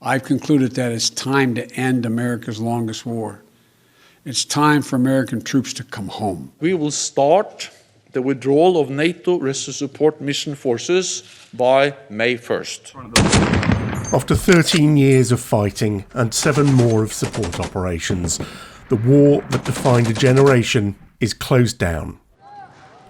I've concluded that it's time to end America's longest war. It's time for American troops to come home. We will start the withdrawal of NATO rescue support mission forces by May 1st. After 13 years of fighting and 7 more of support operations, the war that defined a generation is closed down.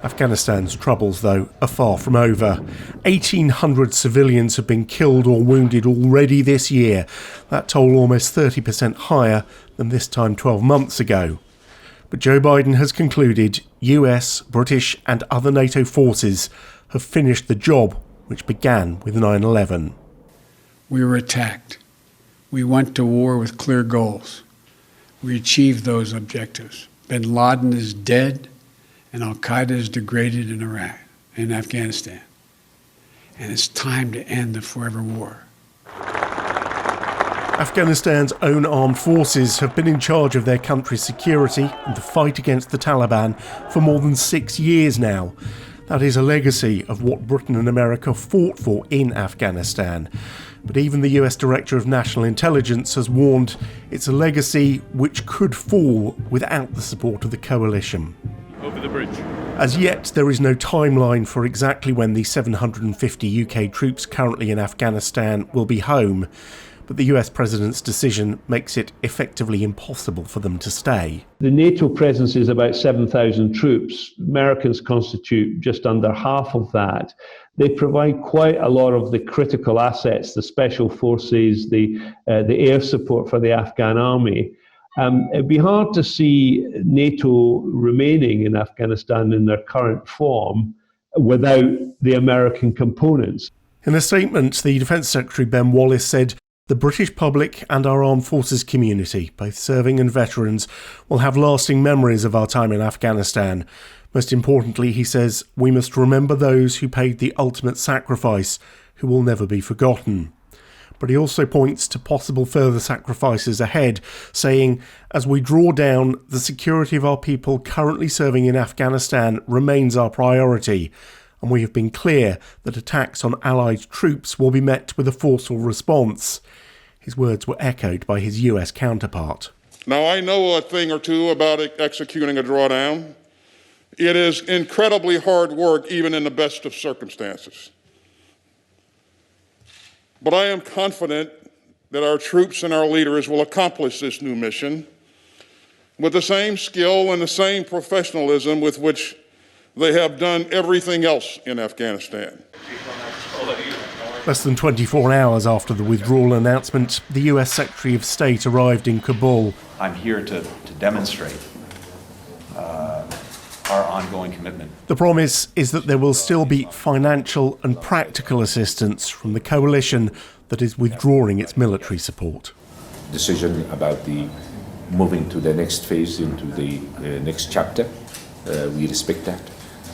Afghanistan's troubles, though, are far from over. 1,800 civilians have been killed or wounded already this year. That toll almost 30% higher than this time 12 months ago. But Joe Biden has concluded US, British and other NATO forces have finished the job which began with 9/11. We were attacked. We went to war with clear goals. We achieved those objectives. Bin Laden is dead, and al-Qaeda is degraded in Iraq and Afghanistan. And it's time to end the forever war. Afghanistan's own armed forces have been in charge of their country's security and the fight against the Taliban for more than 6 years now. That is a legacy of what Britain and America fought for in Afghanistan. But even the US Director of National Intelligence has warned it's a legacy which could fall without the support of the coalition. Over the bridge. As yet, there is no timeline for exactly when the 750 UK troops currently in Afghanistan will be home, but the US President's decision makes it effectively impossible for them to stay. The NATO presence is about 7,000 troops. Americans constitute just under half of that. They provide quite a lot of the critical assets, the special forces, the air support for the Afghan army. It'd be hard to see NATO remaining in Afghanistan in their current form without the American components. In a statement, the Defence Secretary Ben Wallace said, "The British public and our armed forces community, both serving and veterans, will have lasting memories of our time in Afghanistan. Most importantly," he says, "we must remember those who paid the ultimate sacrifice, who will never be forgotten." But he also points to possible further sacrifices ahead, saying, "As we draw down, the security of our people currently serving in Afghanistan remains our priority, and we have been clear that attacks on Allied troops will be met with a forceful response." His words were echoed by his US counterpart. Now, I know a thing or two about executing a drawdown. It is incredibly hard work, even in the best of circumstances. But I am confident that our troops and our leaders will accomplish this new mission with the same skill and the same professionalism with which they have done everything else in Afghanistan. Less than 24 hours after the withdrawal announcement, the US Secretary of State arrived in Kabul. I'm here to demonstrate our ongoing commitment. The promise is that there will still be financial and practical assistance from the coalition that is withdrawing its military support. Decision about the moving to the next phase, into the next chapter, we respect that.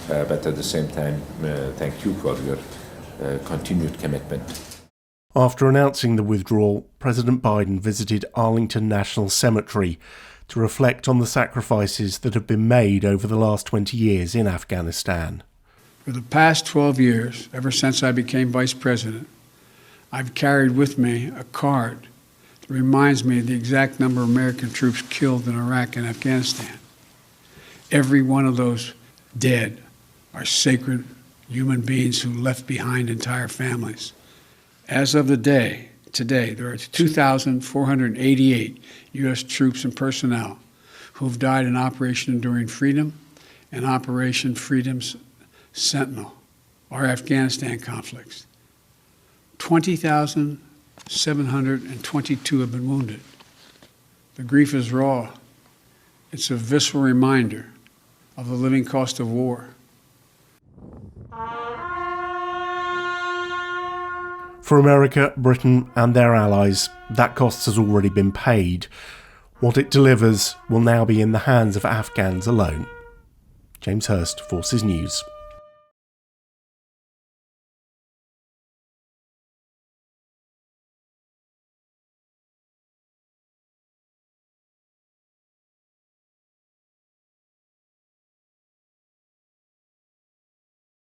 But at the same time, thank you for your continued commitment. After announcing the withdrawal, President Biden visited Arlington National Cemetery to reflect on the sacrifices that have been made over the last 20 years in Afghanistan. For the past 12 years, ever since I became vice president, I've carried with me a card that reminds me of the exact number of American troops killed in Iraq and Afghanistan. Every one of those dead are sacred human beings who left behind entire families. As of today, there are 2,488 U.S. troops and personnel who've died in Operation Enduring Freedom and Operation Freedom's Sentinel, our Afghanistan conflicts. 20,722 have been wounded. The grief is raw. It's a visceral reminder of the living cost of war. For America, Britain and their allies, that cost has already been paid. What it delivers will now be in the hands of Afghans alone. James Hurst, Forces News.